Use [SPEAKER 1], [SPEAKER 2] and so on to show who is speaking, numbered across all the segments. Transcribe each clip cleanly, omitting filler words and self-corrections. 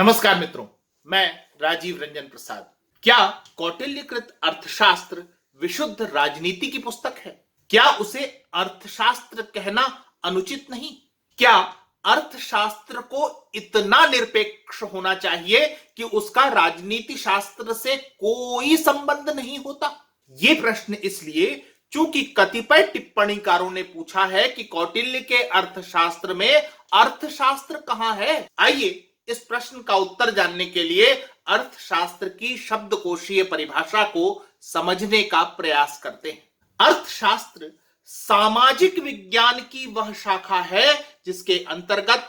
[SPEAKER 1] नमस्कार मित्रों, मैं राजीव रंजन प्रसाद। क्या कौटिल्यकृत अर्थशास्त्र विशुद्ध राजनीति की पुस्तक है? क्या उसे अर्थशास्त्र कहना अनुचित नहीं? क्या अर्थशास्त्र को इतना निरपेक्ष होना चाहिए कि उसका राजनीति शास्त्र से कोई संबंध नहीं होता? ये प्रश्न इसलिए चूंकि कतिपय टिप्पणीकारों ने पूछा है कि कौटिल्य के अर्थशास्त्र में अर्थशास्त्र कहां है। आइए इस प्रश्न का उत्तर जानने के लिए अर्थशास्त्र की शब्दकोशीय परिभाषा को समझने का प्रयास करते हैं। अर्थशास्त्र सामाजिक विज्ञान की वह शाखा है जिसके अंतर्गत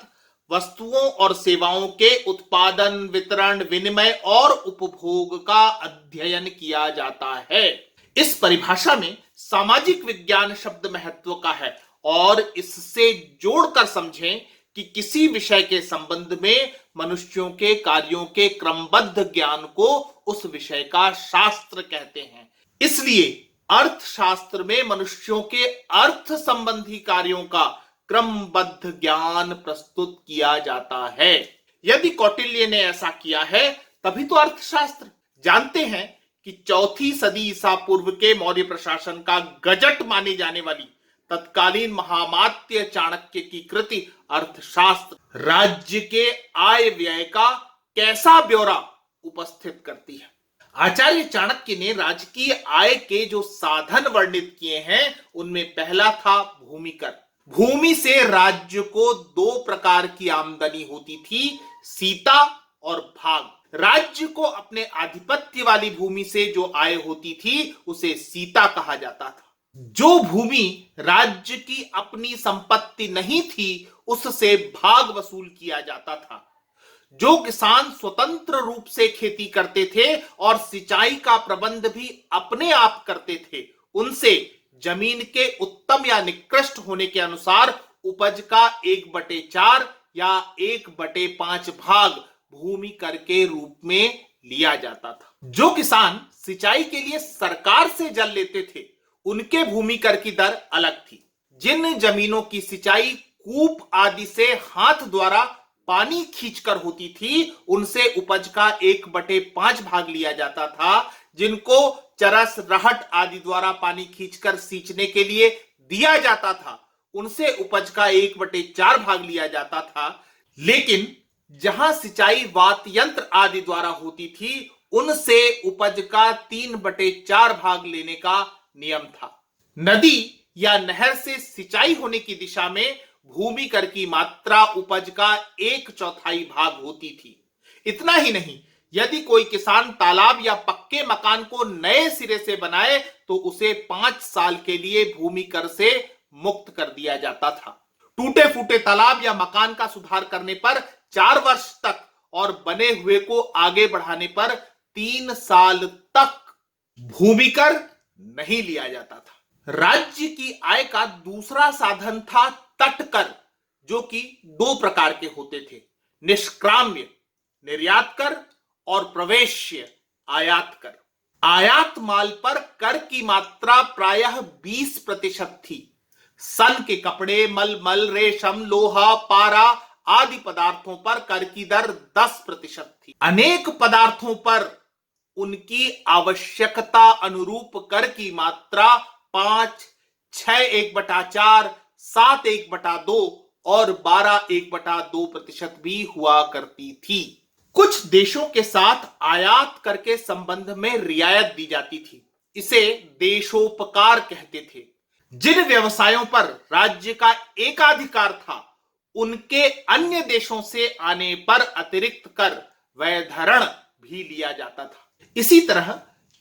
[SPEAKER 1] वस्तुओं और सेवाओं के उत्पादन, वितरण, विनिमय और उपभोग का अध्ययन किया जाता है। इस परिभाषा में सामाजिक विज्ञान शब्द महत्व का है और इससे जोड़कर समझें कि किसी विषय के संबंध में मनुष्यों के कार्यों के क्रमबद्ध ज्ञान को उस विषय का शास्त्र कहते हैं। इसलिए अर्थशास्त्र में मनुष्यों के अर्थ संबंधी कार्यों का क्रमबद्ध ज्ञान प्रस्तुत किया जाता है। यदि कौटिल्य ने ऐसा किया है तभी तो अर्थशास्त्र। जानते हैं कि 4वीं सदी ईसा पूर्व के मौर्य प्रशासन का गजट मानी जाने वाली तत्कालीन महामात्य चाणक्य की कृति अर्थशास्त्र राज्य के आय व्यय का कैसा ब्यौरा उपस्थित करती है। आचार्य चाणक्य ने राजकीय आय के जो साधन वर्णित किए हैं उनमें पहला था भूमि कर। भूमि से राज्य को 2 प्रकार की आमदनी होती थी, सीता और भाग। राज्य को अपने आधिपत्य वाली भूमि से जो आय होती थी उसे सीता कहा जाता था। जो भूमि राज्य की अपनी संपत्ति नहीं थी उससे भाग वसूल किया जाता था। जो किसान स्वतंत्र रूप से खेती करते थे और सिंचाई का प्रबंध भी अपने आप करते थे उनसे जमीन के उत्तम या निकृष्ट होने के अनुसार उपज का 1/4 या 1/5 भाग भूमि कर के रूप में लिया जाता था। जो किसान सिंचाई के लिए सरकार से जल लेते थे उनके भूमि कर की दर अलग थी। जिन जमीनों की सिंचाई कूप आदि से हाथ द्वारा पानी खींचकर होती थी उनसे उपज का 1/5 भाग लिया जाता था। जिनको चरस, रहट आदि द्वारा पानी खींचकर सींचने के लिए दिया जाता था उनसे उपज का 1/4 भाग लिया जाता था। लेकिन जहां सिंचाई वात यंत्र आदि द्वारा होती थी उनसे उपज का 3/4 भाग लेने का नियम था। नदी या नहर से सिंचाई होने की दिशा में भूमि कर की मात्रा उपज का 1/4 भाग होती थी। इतना ही नहीं, यदि कोई किसान तालाब या पक्के मकान को नए सिरे से बनाए तो उसे 5 साल के लिए भूमि कर से मुक्त कर दिया जाता था। टूटे फूटे तालाब या मकान का सुधार करने पर 4 वर्ष तक और बने हुए को आगे बढ़ाने पर 3 साल तक भूमि कर नहीं लिया जाता था। राज्य की आय का दूसरा साधन था तट कर, जो कि 2 प्रकार के होते थे, निष्क्राम्य निर्यात कर और प्रवेश्य आयात कर। आयात माल पर कर की मात्रा प्रायः 20% थी। सन के कपड़े, मलमल, रेशम, लोहा, पारा आदि पदार्थों पर कर की दर 10% थी। अनेक पदार्थों पर उनकी आवश्यकता अनुरूप कर की मात्रा 5, 6 1/4, 7 1/2 और 12 1/2% भी हुआ करती थी। कुछ देशों के साथ आयात कर के संबंध में रियायत दी जाती थी। इसे देशोपकार कहते थे। जिन व्यवसायों पर राज्य का एकाधिकार था उनके अन्य देशों से आने पर अतिरिक्त कर वैधरण भी लिया जाता था। इसी तरह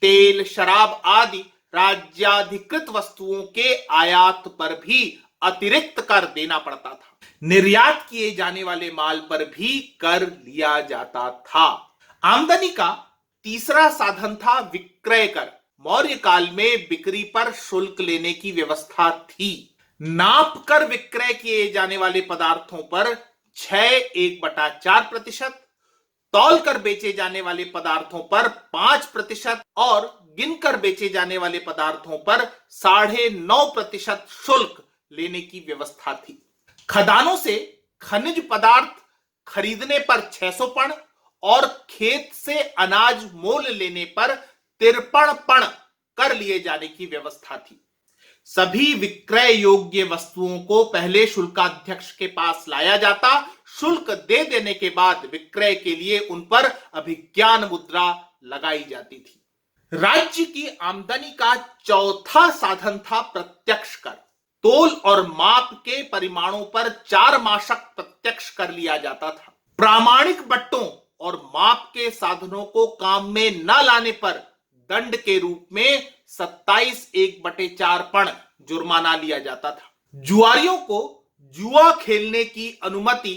[SPEAKER 1] तेल, शराब आदि राज्याधिकृत वस्तुओं के आयात पर भी अतिरिक्त कर देना पड़ता था। निर्यात किए जाने वाले माल पर भी कर लिया जाता था। आमदनी का तीसरा साधन था विक्रय कर। मौर्य काल में बिक्री पर शुल्क लेने की व्यवस्था थी। नाप कर विक्रय किए जाने वाले पदार्थों पर 6 1/4%, तौल कर बेचे जाने वाले पदार्थों पर 5% और गिनकर बेचे जाने वाले पदार्थों पर 9.5% शुल्क लेने की व्यवस्था थी। खदानों से खनिज पदार्थ खरीदने पर 600 पण और खेत से अनाज मोल लेने पर तिरपण पण कर लिए जाने की व्यवस्था थी। सभी विक्रय योग्य वस्तुओं को पहले शुल्काध्यक्ष के पास लाया जाता, शुल्क दे देने के बाद विक्रय के लिए उन पर अभिज्ञान मुद्रा लगाई जाती थी। राज्य की आमदनी का चौथा साधन था प्रत्यक्ष कर। तोल और माप के परिमाणों पर 4 मासक प्रत्यक्ष कर लिया जाता था। प्रामाणिक बट्टों और माप के साधनों को काम में न लाने पर दंड के रूप में 27/1/4 पण जुर्माना लिया जाता था। जुआरियों को जुआ खेलने की अनुमति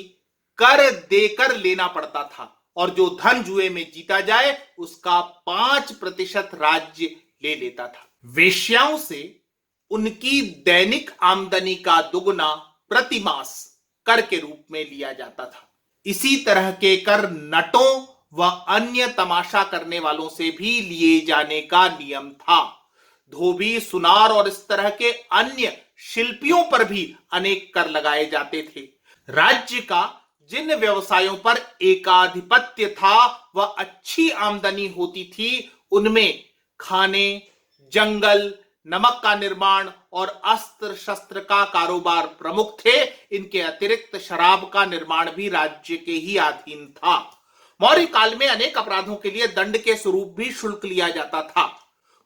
[SPEAKER 1] कर देकर लेना पड़ता था और जो धन जुए में जीता जाए उसका 5% राज्य ले लेता था। वेश्याओं से उनकी दैनिक आमदनी का दुगना प्रतिमास कर के रूप में लिया जाता था। इसी तरह के कर नटों व अन्य तमाशा करने वालों से भी लिए जाने का नियम था। धोबी, सुनार और इस तरह के अन्य शिल्पियों पर भी अनेक कर लगाए जाते थे। राज्य का जिन व्यवसायों पर एकाधिपत्य था व अच्छी आमदनी होती थी उनमें खाने, जंगल, नमक का निर्माण और अस्त्र शस्त्र का कारोबार प्रमुख थे। इनके अतिरिक्त शराब का निर्माण भी राज्य के ही अधीन था। मौर्य काल में अनेक अपराधों के लिए दंड के स्वरूप भी शुल्क लिया जाता था।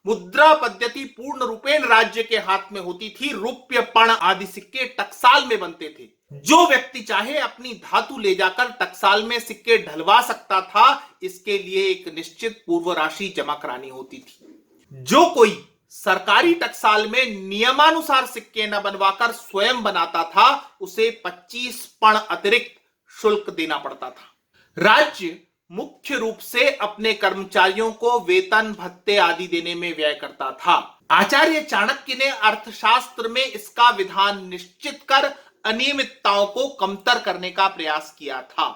[SPEAKER 1] मुद्रा पद्धति पूर्ण रूपेण राज्य के हाथ में होती थी। रुपये, पण आदि सिक्के टकसाल में बनते थे। जो व्यक्ति चाहे अपनी धातु ले जाकर टकसाल में सिक्के ढलवा सकता था। इसके लिए एक निश्चित पूर्व राशि जमा करानी होती थी। जो कोई सरकारी टकसाल में नियमानुसार सिक्के न बनवाकर स्वयं बनाता था उसे 25 पण अतिरिक्त शुल्क देना पड़ता था। राज्य मुख्य रूप से अपने कर्मचारियों को वेतन, भत्ते आदि देने में व्यय करता था। आचार्य चाणक्य ने अर्थशास्त्र में इसका विधान निश्चित कर अनियमितताओं को कमतर करने का प्रयास किया था।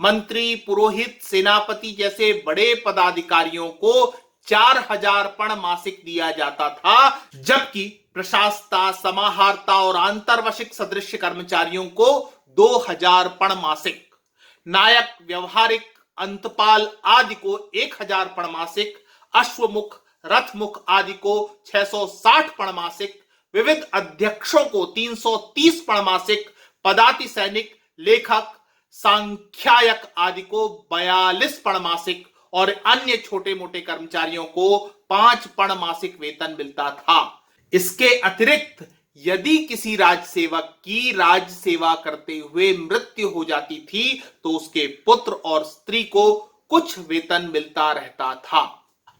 [SPEAKER 1] मंत्री, पुरोहित, सेनापति जैसे बड़े पदाधिकारियों को 4000 पण मासिक दिया जाता था, जबकि प्रशासता, समाहर्ता और आंतरवशिक सदृश कर्मचारियों को 2000 पण मासिक, नायक, व्यवहारिक, अंतपाल आदि को 1000 पण मासिक, अश्वमुख, रथमुख आदि को 660 पण मासिक, विविध अध्यक्षों को 330 पण मासिक, पदाति सैनिक, लेखक, सांख्यायक आदि को 42 पण मासिक और अन्य छोटे मोटे कर्मचारियों को 5 पण मासिक वेतन मिलता था। इसके अतिरिक्त यदि किसी राजसेवक की राज सेवा करते हुए मृत्यु हो जाती थी तो उसके पुत्र और स्त्री को कुछ वेतन मिलता रहता था।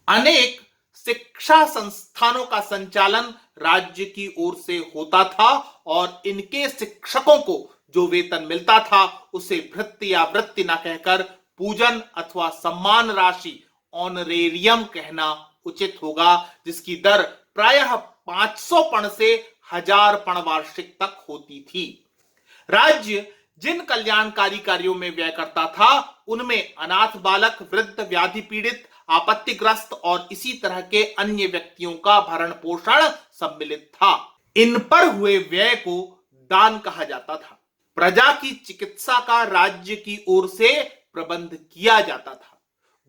[SPEAKER 1] अनेक शिक्षा संस्थानों का संचालन राज्य की ओर से होता था और इनके शिक्षकों को जो वेतन मिलता था उसे भृत्य या वृत्ति न कहकर पूजन अथवा सम्मान राशि ऑनरेरियम कहना उचित होगा, जिसकी दर प्रायः 500 पण से 1000 पण वार्षिक तक होती थी। राज्य जिन कल्याणकारी कार्यों में व्यय करता था उनमें अनाथ बालक, वृद्ध, व्याधि पीड़ित, आपत्तिग्रस्त और इसी तरह के अन्य व्यक्तियों का भरण पोषण सम्मिलित था। इन पर हुए व्यय को दान कहा जाता था। प्रजा की चिकित्सा का राज्य की ओर से प्रबंध किया जाता था।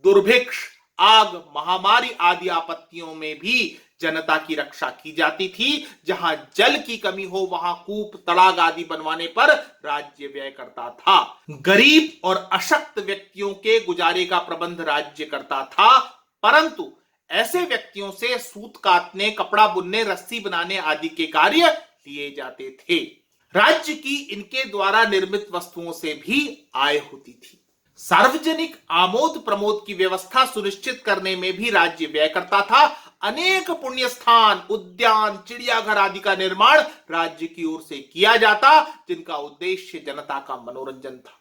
[SPEAKER 1] दुर्भिक्ष, आग, महामारी आदि आपत्तियों में भी जनता की रक्षा की जाती थी। जहां जल की कमी हो वहां कूप, तड़ाग आदि बनवाने पर राज्य व्यय करता था। गरीब और अशक्त व्यक्तियों के गुजारे का प्रबंध राज्य करता था, परंतु ऐसे व्यक्तियों से सूत काटने, कपड़ा बुनने, रस्सी बनाने आदि के कार्य लिए जाते थे। राज्य की इनके द्वारा निर्मित वस्तुओं से भी आय होती थी। सार्वजनिक आमोद प्रमोद की व्यवस्था सुनिश्चित करने में भी राज्य व्यय करता था। अनेक पुण्य स्थान, उद्यान, चिड़ियाघर आदि का निर्माण राज्य की ओर से किया जाता, जिनका उद्देश्य जनता का मनोरंजन था।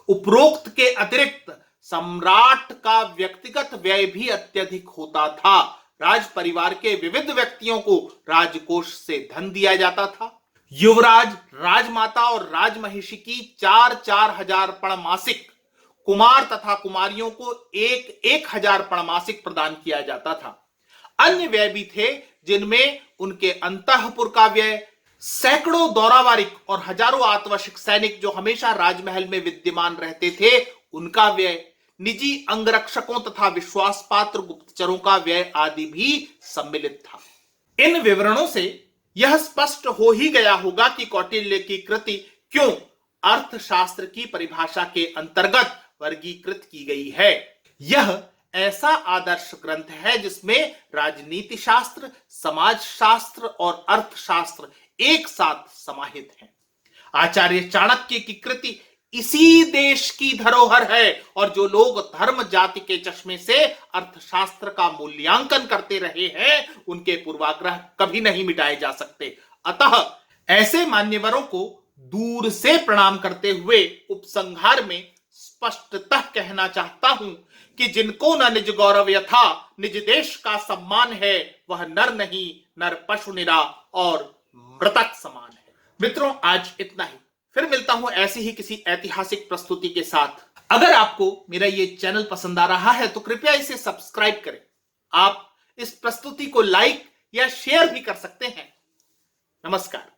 [SPEAKER 1] उपरोक्त के अतिरिक्त सम्राट का व्यक्तिगत व्यय भी अत्यधिक होता था। राज परिवार के विविध व्यक्तियों को राजकोष से धन दिया जाता था। युवराज, राजमाता और राजमहिषी की 4-4 हजार पण मासिक, कुमार तथा कुमारियों को 1-1000 पण मासिक प्रदान किया जाता था। अन्य व्यय भी थे जिनमें उनके अंतःपुर का व्यय, सैकड़ों दौरावारिक और हजारों आत्मवशिक सैनिक जो हमेशा राजमहल में विद्यमान रहते थे उनका व्यय, निजी अंगरक्षकों तथा विश्वास पात्र गुप्तचरों का व्यय आदि भी सम्मिलित था। इन विवरणों से यह स्पष्ट हो ही गया होगा कि कौटिल्य की कृति क्यों अर्थशास्त्र की परिभाषा के अंतर्गत वर्गीकृत की गई है। यह ऐसा आदर्श ग्रंथ है जिसमें राजनीति शास्त्र, समाज शास्त्र और अर्थशास्त्र एक साथ समाहित हैं। आचार्य चाणक्य की कृति इसी देश की धरोहर है और जो लोग धर्म जाति के चश्मे से अर्थशास्त्र का मूल्यांकन करते रहे हैं उनके पूर्वाग्रह कभी नहीं मिटाए जा सकते। अतः ऐसे मान्यवरों को दूर से प्रणाम करते हुए उपसंहार में स्पष्टतः कहना चाहता हूं कि जिनको न निज गौरव यथा निज देश का सम्मान है वह नर नहीं, नर पशु निरा और मृतक समान है। मित्रों, आज इतना ही। फिर मिलता हूं ऐसी ही किसी ऐतिहासिक प्रस्तुति के साथ। अगर आपको मेरा ये चैनल पसंद आ रहा है तो कृपया इसे सब्सक्राइब करें। आप इस प्रस्तुति को लाइक या शेयर भी कर सकते हैं। नमस्कार।